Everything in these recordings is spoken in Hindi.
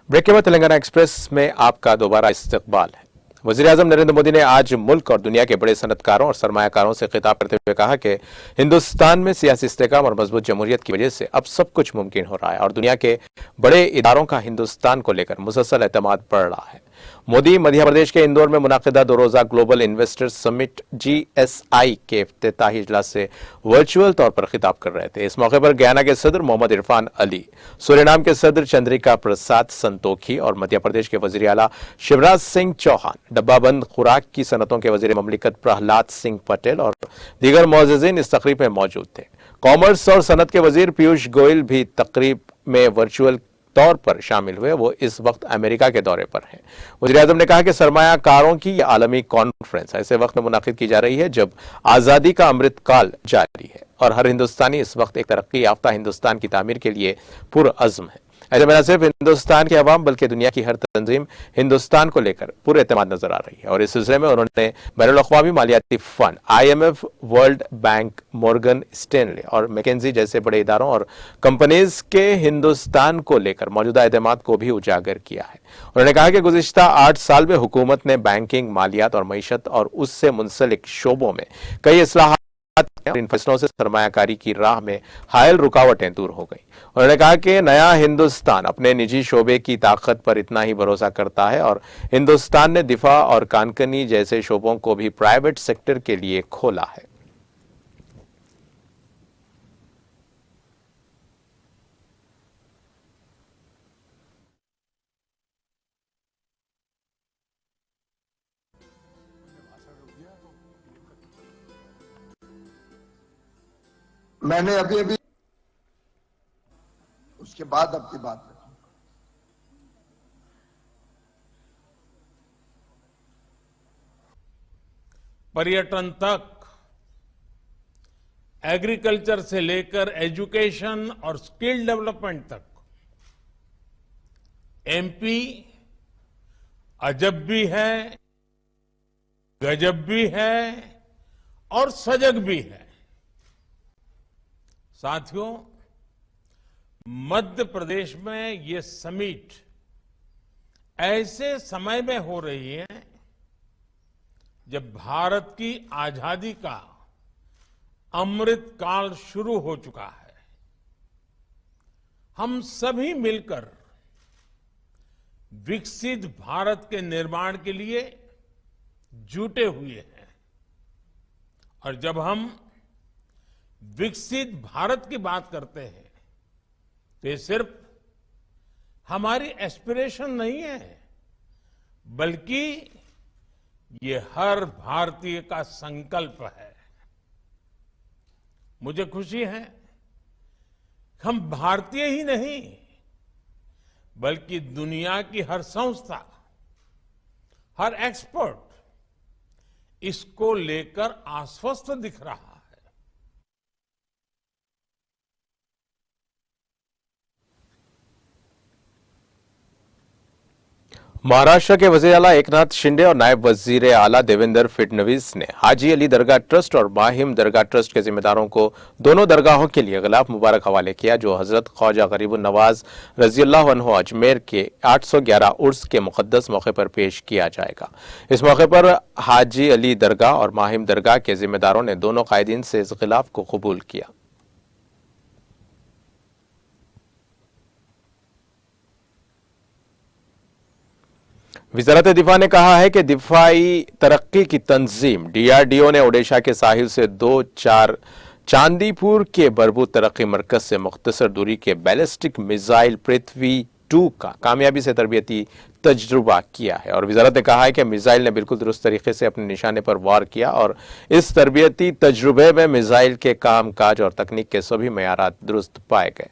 ब्रेक के बाद तेलंगाना एक्सप्रेस में आपका दोबारा इस्तकबाल है। वज़ीर-ए-आज़म नरेंद्र मोदी ने आज मुल्क और दुनिया के बड़े सनअतकारों और सरमायाकारों से खिताब करते हुए कहा कि हिंदुस्तान में सियासी इस्तेहकाम और मजबूत जमहूरियत की वजह से अब सब कुछ मुमकिन हो रहा है और दुनिया के बड़े इदारों का हिंदुस्तान को लेकर मुसलसल एतमाद बढ़ रहा है। मोदी मध्य प्रदेश के इंदौर में मुनाकिदा 2 रोजा ग्लोबल इन्वेस्टर्स समिट GSI के इफ्तिताही इजलास से वर्चुअल तौर पर खिताब कर रहे थे। इस मौके पर गयाना के सदर मोहम्मद इरफान अली, सूरीनाम के सदर चंद्रिका प्रसाद संतोखी और मध्य प्रदेश के वजीर आला शिवराज सिंह चौहान, डब्बाबंद खुराक की सनतों के वजीर ममलिकत प्रहलाद सिंह पटेल और दीगर मोअज़्ज़िज़ीन इस तकरीब में मौजूद थे। कॉमर्स और सनत के वजीर पीयूष गोयल भी तकरीब में वर्चुअल तौर पर शामिल हुए। वो इस वक्त अमेरिका के दौरे पर हैं। वज़ीर-ए-आज़म ने कहा कि सरमायाकारों की यह आलमी कॉन्फ्रेंस ऐसे वक्त में मुनाकिद की जा रही है जब आज़ादी का अमृतकाल जारी है और हर हिंदुस्तानी इस वक्त एक तरक्की याफ्ता हिंदुस्तान की तामीर के लिए पुरअज़्म है। ऐसे में न सिर्फ हिंदुस्तान के अवाम बल्कि दुनिया की हर तंजीम हिंदुस्तान को लेकर पूरे एतमाद नजर आ रही है और इस सिलसिले में उन्होंने बैनुल-अक़वामी मालियाती fund IMF, World Bank, Morgan Stanley और मैकेंजी जैसे बड़े इदारों और कंपनीज के हिंदुस्तान को लेकर मौजूदा एतमाद को भी उजागर किया है। उन्होंने कहा कि गुज़िश्ता 8 साल में हुकूमत ने बैंकिंग, मालियात और मईशत और उससे मुंसलिक शोबों में कई इस्लाहात और इन फैसलों से सरमायाकारी की राह में हायल रुकावटें दूर हो गई। उन्होंने कहा कि नया हिंदुस्तान अपने निजी शोबे की ताकत पर इतना ही भरोसा करता है और हिंदुस्तान ने दिफा और कानकनी जैसे शोबों को भी प्राइवेट सेक्टर के लिए खोला है। मैंने अभी उसके बाद आपकी बात रखूंगा। पर्यटन तक, एग्रीकल्चर से लेकर एजुकेशन और स्किल डेवलपमेंट तक MP अजब भी है, गजब भी है और सजग भी है। साथियों, मध्य प्रदेश में ये समिट ऐसे समय में हो रही है जब भारत की आजादी का अमृत काल शुरू हो चुका है। हम सभी मिलकर विकसित भारत के निर्माण के लिए जुटे हुए हैं और जब हम विकसित भारत की बात करते हैं तो ये सिर्फ हमारी एस्पिरेशन नहीं है, बल्कि ये हर भारतीय का संकल्प है। मुझे खुशी है हम भारतीय ही नहीं बल्कि दुनिया की हर संस्था, हर एक्सपर्ट इसको लेकर आश्वस्त दिख रहा है। महाराष्ट्र के वज़ीर आला एकनाथ शिंदे और नायब वज़ीर आला देवेंद्र फडणवीस ने हाजी अली दरगाह ट्रस्ट और माहिम दरगाह ट्रस्ट के जिम्मेदारों को दोनों दरगाहों के लिए गिलाफ मुबारक हवाले किया जो हजरत ख्वाजा गरीबुन नवाज रज़ियल्लाहु अन्हु अजमेर के 811 उर्स के मुकद्दस मौके पर पेश किया जाएगा। इस मौके पर हाजी अली दरगाह और माहिम दरगाह के जिम्मेदारों ने दोनों कायदीन से इस गिलाफ को कबूल किया। वज़ारत दिफा ने कहा है कि दिफाई तरक्की की तंजीम DRDO ने ओडिशा के साहिल से 2-4 चांदीपुर के बरबू तरक्की मरकज से मुख्तसर दूरी के बैलिस्टिक मिसाइल पृथ्वी 2 का कामयाबी से तरबियती तजुर्बा किया है और वज़ारत ने कहा है कि मिसाइल ने बिल्कुल दुरुस्त तरीके से अपने निशाने पर वार किया और इस तरबियती तजुर्बे में मिसाइल के काम काज और तकनीक के सभी मयारात दुरुस्त पाए गए।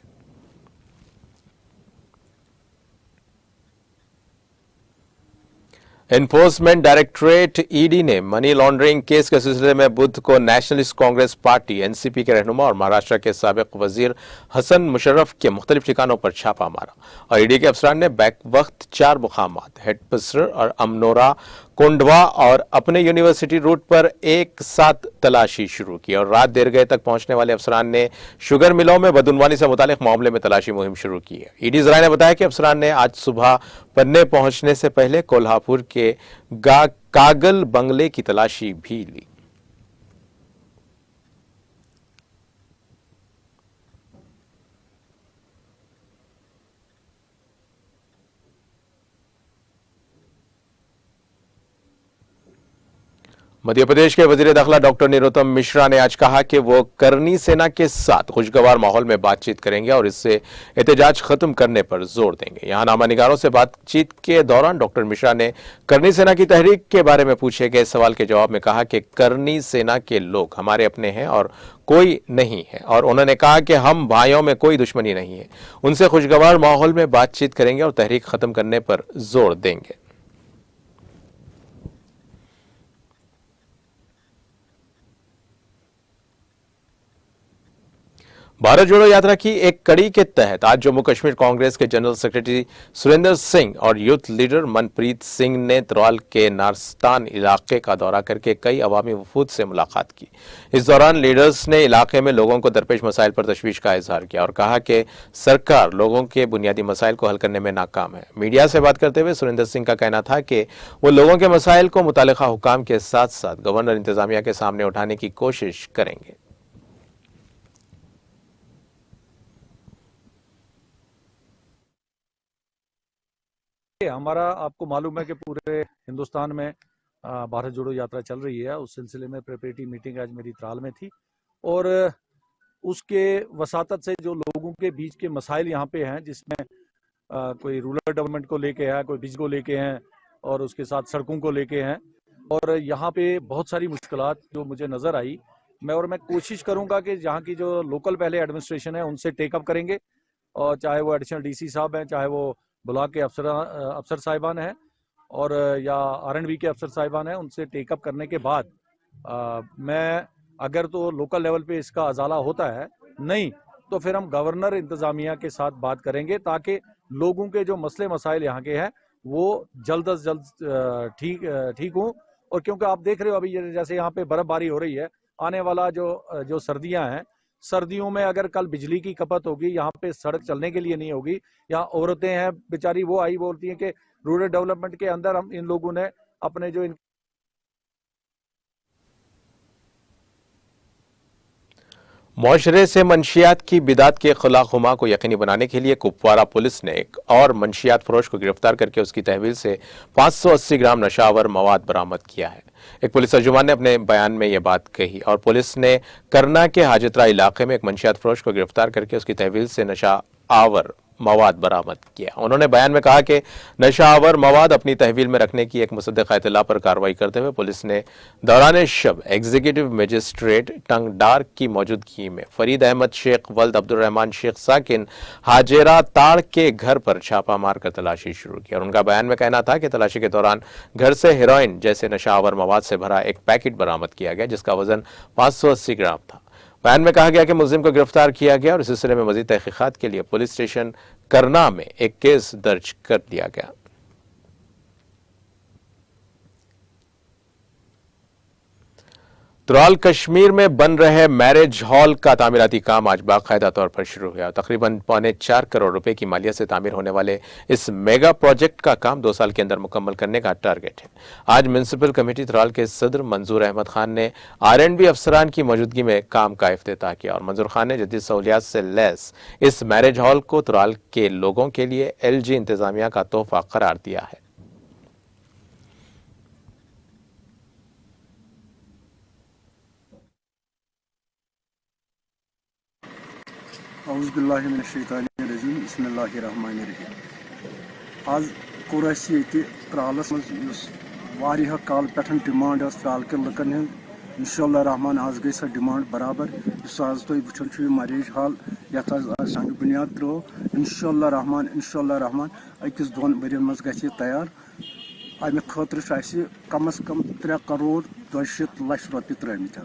एनफोर्समेंट डायरेक्टरेट ED ने मनी लॉन्ड्रिंग केस के सिलसिले में बुध को नेशनलिस्ट कांग्रेस पार्टी NCP के रहनुमा और महाराष्ट्र के साबिक वजीर हसन मुशर्रफ के मुख्तलिफ ठिकानों पर छापा मारा और ED के अफसरान ने बैक वक्त 4 मुकामात हेडपसर और अमनोरा, कोंडवा और अपने यूनिवर्सिटी रूट पर एक साथ तलाशी शुरू की और रात देर गए तक पहुंचने वाले अफसरान ने शुगर मिलों में बदउनवानी से मुतालिक मामले में तलाशी मुहिम शुरू की है। ईडी जराये ने बताया कि अफसरान ने आज सुबह पन्ने पहुंचने से पहले कोल्हापुर के कागल बंगले की तलाशी भी ली। मध्य प्रदेश के वजीर दाखिला डॉक्टर नरोत्तम मिश्रा ने आज कहा कि वो करनी सेना के साथ खुशगवार माहौल में बातचीत करेंगे और इससे एहतजाज खत्म करने पर जोर देंगे। यहां नामानिगारों से बातचीत के दौरान डॉक्टर मिश्रा ने करनी सेना की तहरीक के बारे में पूछे गए सवाल के जवाब में कहा कि करनी सेना के लोग हमारे अपने हैं और कोई नहीं है, और उन्होंने कहा कि हम भाइयों में कोई दुश्मनी नहीं है। उनसे खुशगवार माहौल में बातचीत करेंगे और तहरीक खत्म करने पर जोर देंगे। भारत जोड़ो यात्रा की एक कड़ी के तहत आज जम्मू कश्मीर कांग्रेस के जनरल सेक्रेटरी सुरेंद्र सिंह और यूथ लीडर मनप्रीत सिंह ने त्रौल के नारस्तान इलाके का दौरा करके कई अवामी वफूद से मुलाकात की। इस दौरान लीडर्स ने इलाके में लोगों को दरपेश मसाइल पर तशवीश का इजहार किया और कहा कि सरकार लोगों के बुनियादी मसाइल को हल करने में नाकाम है। मीडिया से बात करते हुए सुरेंद्र सिंह का कहना था कि वो लोगों के मसाइल को मुतालिका हुकाम के साथ साथ गवर्नर इंतजामिया के सामने उठाने की कोशिश करेंगे। हमारा आपको मालूम है कि पूरे हिंदुस्तान में भारत जोड़ो यात्रा चल रही है। उस सिलसिले में प्रिपरेटरी मीटिंग आज मेरी त्राल में थी और उसके वसातत से जो लोगों के बीच के मसाइल यहाँ पे हैं, जिसमें कोई रूरल डेवलपमेंट को लेके है, कोई बिजली को लेके हैं और उसके साथ सड़कों को लेके हैं, और यहाँ पे बहुत सारी मुश्किलात जो मुझे नजर आई। मैं कोशिश करूंगा कि यहाँ की जो लोकल पहले एडमिनिस्ट्रेशन है उनसे टेकअप करेंगे, और चाहे वो एडिशनल डीसी साहब हैं, चाहे वो ब्लॉक के अफसर साहिबान हैं और या R&B के अफसर साहिबान हैं, उनसे टेकअप करने के बाद मैं अगर तो लोकल लेवल पे इसका अजाला होता है, नहीं तो फिर हम गवर्नर इंतजामिया के साथ बात करेंगे ताकि लोगों के जो मसले मसाइल यहाँ के हैं वो जल्द अज जल्द ठीक हों। और क्योंकि आप देख रहे हो अभी जैसे यहाँ पे बर्फबारी हो रही है, आने वाला जो सर्दियां हैं, सर्दियों में अगर कल बिजली की खपत होगी, यहाँ पे सड़क चलने के लिए नहीं होगी, यहाँ औरतें हैं बेचारी, वो आई बोलती हैं कि रूरल डेवलपमेंट के अंदर हम इन लोगों ने अपने जो मुआशरे से मंशियात की बिदात के खिलाफुमा को यकीनी बनाने के लिए कुपवारा पुलिस ने एक और मंशियात फरोश को गिरफ्तार करके उसकी तहवील से 580 ग्राम नशावर मवाद बरामद किया है। एक पुलिस तर्जुमान ने अपने बयान में यह बात कही और पुलिस ने करना के हाजतरा इलाके में एक मंशियात फरोश को गिरफ्तार करके उसकी तहवील से नशावर मवाद बरामद किया। उन्होंने बयान में कहा कि नशावर मवाद अपनी तहवील में रखने की एक मुसद्दक़ा इत्तला पर कार्रवाई करते हुए पुलिस ने दौरान शब एग्जीक्यूटिव मजिस्ट्रेट टंगडार की मौजूदगी में फरीद अहमद शेख वल्द अब्दुर्रहमान शेख साकिन हाजेरा ताड़ के घर पर छापा मारकर तलाशी शुरू की। और उनका बयान में कहना था कि तलाशी के दौरान घर से हेरोइन जैसे नशावर मवाद से भरा एक पैकेट बरामद किया गया जिसका वजन 580 ग्राम था। बयान में कहा गया कि मुलजिम को गिरफ्तार किया गया और इस सिलसिले में मजीद तहकीकात के लिए पुलिस स्टेशन करना में एक केस दर्ज कर दिया गया। त्रौल कश्मीर में बन रहे मैरिज हॉल का तामीराती काम आज बाकायदा तौर पर शुरू हुआ। तकरीबन 4.25 करोड़ रुपए की मालियत से तामीर होने वाले इस मेगा प्रोजेक्ट का काम 2 साल के अंदर मुकम्मल करने का टारगेट है। आज म्युनिसिपल कमेटी त्रौल के सदर मंजूर अहमद खान ने R&B अफसरान की मौजूदगी में काम का इफ्तिताह किया और मंजूर खान ने जदीद सहूलियात से लैस इस मैरिज हॉल को त्रौल के लोगों के लिए LG इंतजामिया का तोहफा करार दिया है। आज कोर त्रालस मज काल पे डिमांड त्राल के लुकन इंशाअल्लाह रहमान आज गई सो डिमांड बराबर। आज तुम वो मैरिज हॉल ये संग बुनियाद त्रो इंशाअल्लाह रहमान अकिस 2 वरियन मज गि तैयार। अमे खतर कम अज कम 3 करोड़ 200 लाख रुपये त्रमित।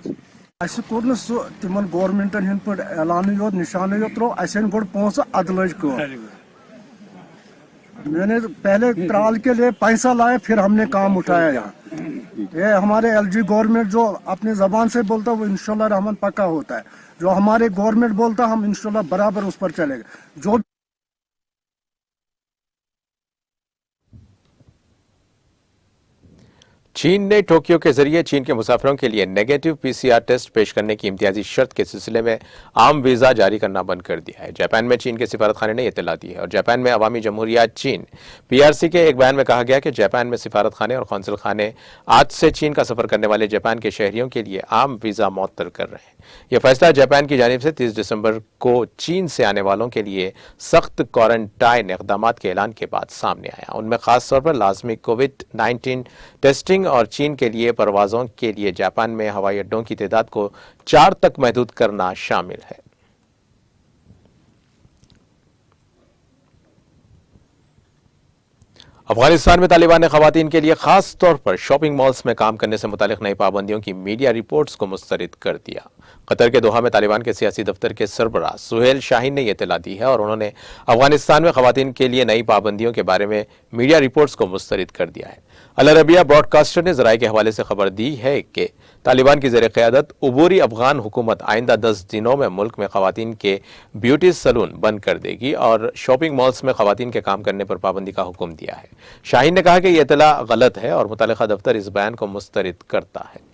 अस कोर न सो तिमन गवर्नमेंटन हंद पे ऐलान योत निशान योत त्रो अस गोड़ पोस अदलज कर मैंने पहले त्राल के लिए पैसा लाया, फिर हमने काम उठाया यहाँ। ये हमारे एलजी गवर्नमेंट जो अपनी जबान से बोलता है वो इंशाल्लाह रहमान पक्का होता है। जो हमारे गवर्नमेंट बोलता हम इंशाल्लाह बराबर उस पर चलेगा। जो चीन ने टोक्यो के जरिए चीन के मुसाफिरों के लिए नेगेटिव पीसीआर टेस्ट पेश करने की इम्तियाजी शर्त के सिलसिले में आम वीजा जारी करना बंद कर दिया है। जापान में चीन के सिफारतखाने ने यह इत्तला दी है और जापान में अवामी जमहूरिया चीन पीआरसी के एक बयान में कहा गया कि जापान में सिफारतखाने और कौंसिल खाने आज से चीन का सफर करने वाले जापान के शहरियों के लिए आम वीजा मुअत्तल कर रहे हैं। यह फैसला जापान की जानिब से 30 दिसंबर को चीन से आने वालों के लिए सख्त क्वारंटाइन इकदाम के ऐलान के बाद सामने आया। उनमें खासतौर पर लाजमी कोविड-19 टेस्टिंग और चीन के लिए परवाजों के लिए जापान में हवाई अड्डों की तादाद को 4 तक महदूद करना शामिल है। अफगानिस्तान में तालिबान ने खवातीन के लिए खास तौर पर शॉपिंग मॉल्स में काम करने से मुतालिक नई पाबंदियों की मीडिया रिपोर्ट्स को मुस्तरद कर दिया। कतर के दोहा में तालिबान के सियासी दफ्तर के सरबराह सुहेल शाहीन ने यह इत्तला दी है और उन्होंने अफगानिस्तान में खवातीन के लिए नई पाबंदियों के बारे में मीडिया रिपोर्ट्स को मुस्तरद कर दिया है। अल अरबिया ब्रॉडकास्टर ने जराये के हवाले से खबर दी है कि तालिबान की ज़ेर क़यादत उबूरी अफगान हुकूमत आइंदा 10 दिनों में मुल्क में खवातीन के ब्यूटी सैलून बंद कर देगी और शॉपिंग मॉल्स में खवातीन के काम करने पर पाबंदी का हुक्म दिया है। शाहीन ने कहा कि यह इत्तला गलत है और मुतल्लिका दफ्तर इस बयान को मुस्तरद करता है।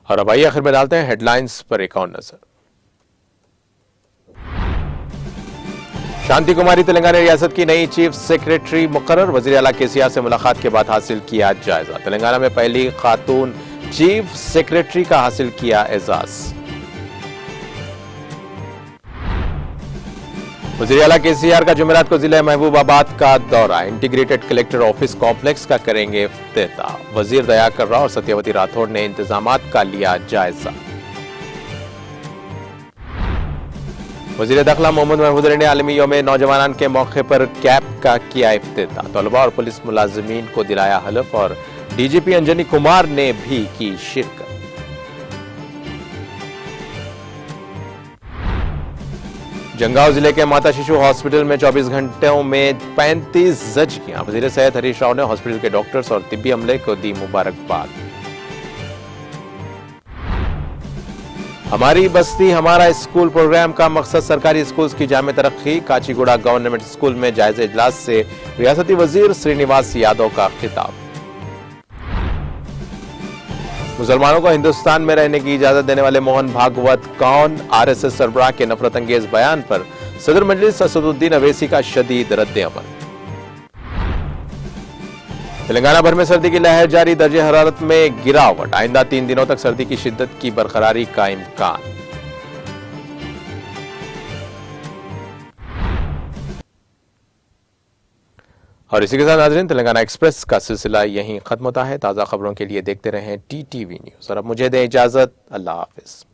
और अब आइए आखिर में डालते हैं हेडलाइंस पर एक और नजर। शांति कुमारी तेलंगाना रियासत की नई चीफ सेक्रेटरी मुकर्रर। वजीर आला केसीआर से मुलाकात के बाद हासिल किया जायजा। तेलंगाना में पहली खातून चीफ सेक्रेटरी का हासिल किया एजाज। वजीर आला केसीआर का जुमेरात को जिला महबूबाबाद का दौरा। इंटीग्रेटेड कलेक्टर ऑफिस कॉम्प्लेक्स का करेंगे इफ्तिताह। वजीर दयाकर राव और सत्यवती राठौड़ ने इंतजामात का लिया जायजा। वजीर दाखिला मोहम्मद महमूद अली ने आलमी यौम नौजवान के मौके पर कैप का किया इफ्तिताह। तलबा और पुलिस मुलाजिमीन को दिलाया हलफ और डीजीपी अंजनी कुमार ने भी की शिरकत। जंगांव जिले के माता शिशु हॉस्पिटल में 24 घंटों में 35 जच्कियां। वजीर सेहत हरीश राव ने हॉस्पिटल के डॉक्टर्स और तिब्बी अमले को दी मुबारकबाद। हमारी बस्ती हमारा स्कूल प्रोग्राम का मकसद सरकारी स्कूल की जामे तरक्की। काचीगुड़ा गवर्नमेंट स्कूल में जायजे इजलास से रियासती वजीर श्रीनिवास यादव का खिताब। मुसलमानों को हिंदुस्तान में रहने की इजाजत देने वाले मोहन भागवत कौन? आरएसएस सरबराह के नफरत अंगेज बयान पर सदर मजलिस असदुद्दीन अवैसी का शदीद रद्द-ए-अमल। तेलंगाना भर में सर्दी की लहर जारी। दर्जे हरारत में गिरावट। आइंदा 3 दिनों तक सर्दी की शिद्दत की बरकरारी का इम्कान। और इसी के साथ नाज़रीन तेलंगाना एक्सप्रेस का सिलसिला यहीं खत्म होता है। ताज़ा खबरों के लिए देखते रहें टीटीवी न्यूज़ और अब मुझे दें इजाज़त। अल्लाह हाफिज़।